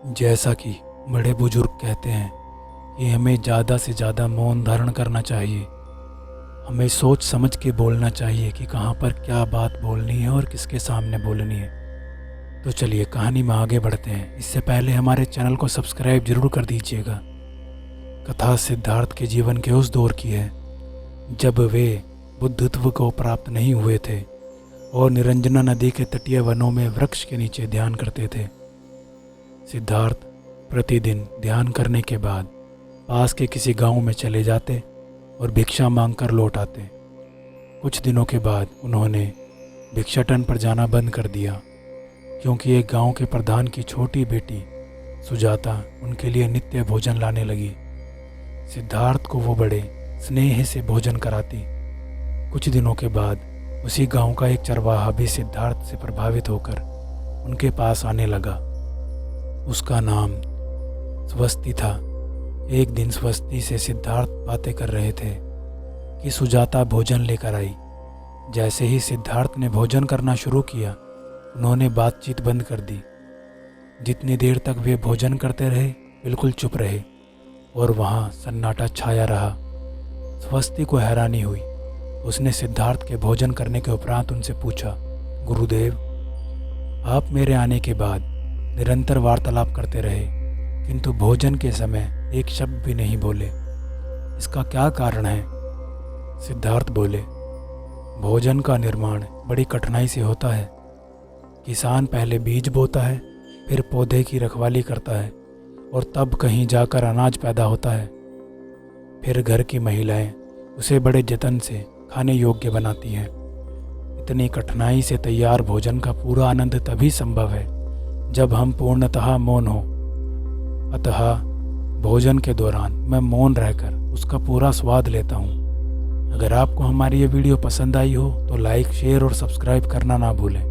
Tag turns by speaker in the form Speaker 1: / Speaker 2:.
Speaker 1: जैसा कि बड़े बुजुर्ग कहते हैं कि हमें ज़्यादा से ज़्यादा मौन धारण करना चाहिए। हमें सोच समझ के बोलना चाहिए कि कहाँ पर क्या बात बोलनी है और किसके सामने बोलनी है। तो चलिए कहानी में आगे बढ़ते हैं। इससे पहले हमारे चैनल को सब्सक्राइब जरूर कर दीजिएगा। कथा सिद्धार्थ के जीवन के उस दौर की है जब वे बुद्धत्व को प्राप्त नहीं हुए थे और निरंजना नदी के तटीय वनों में वृक्ष के नीचे ध्यान करते थे। सिद्धार्थ प्रतिदिन ध्यान करने के बाद पास के किसी गांव में चले जाते और भिक्षा मांगकर लौट आते। कुछ दिनों के बाद उन्होंने भिक्षाटन पर जाना बंद कर दिया क्योंकि एक गांव के प्रधान की छोटी बेटी सुजाता उनके लिए नित्य भोजन लाने लगी। सिद्धार्थ को वो बड़े स्नेह से भोजन कराती। कुछ दिनों के बाद उसी गांव का एक चरवाहा भी सिद्धार्थ से प्रभावित होकर उनके पास आने लगा। उसका नाम स्वस्ति था। एक दिन स्वस्ति से सिद्धार्थ बातें कर रहे थे कि सुजाता भोजन लेकर आई। जैसे ही सिद्धार्थ ने भोजन करना शुरू किया, उन्होंने बातचीत बंद कर दी। जितनी देर तक वे भोजन करते रहे बिल्कुल चुप रहे और वहाँ सन्नाटा छाया रहा। स्वस्ति को हैरानी हुई। उसने सिद्धार्थ के भोजन करने के उपरांत उनसे पूछा, गुरुदेव, आप मेरे आने के बाद निरंतर वार्तालाप करते रहे किंतु भोजन के समय एक शब्द भी नहीं बोले। इसका क्या कारण है? सिद्धार्थ बोले, भोजन का निर्माण बड़ी कठिनाई से होता है। किसान पहले बीज बोता है, फिर पौधे की रखवाली करता है और तब कहीं जाकर अनाज पैदा होता है। फिर घर की महिलाएं उसे बड़े जतन से खाने योग्य बनाती हैं। इतनी कठिनाई से तैयार भोजन का पूरा आनंद तभी संभव है जब हम पूर्णतः मौन हो। अतः भोजन के दौरान मैं मौन रहकर उसका पूरा स्वाद लेता हूँ। अगर आपको हमारी ये वीडियो पसंद आई हो तो लाइक, शेयर और सब्सक्राइब करना ना भूलें।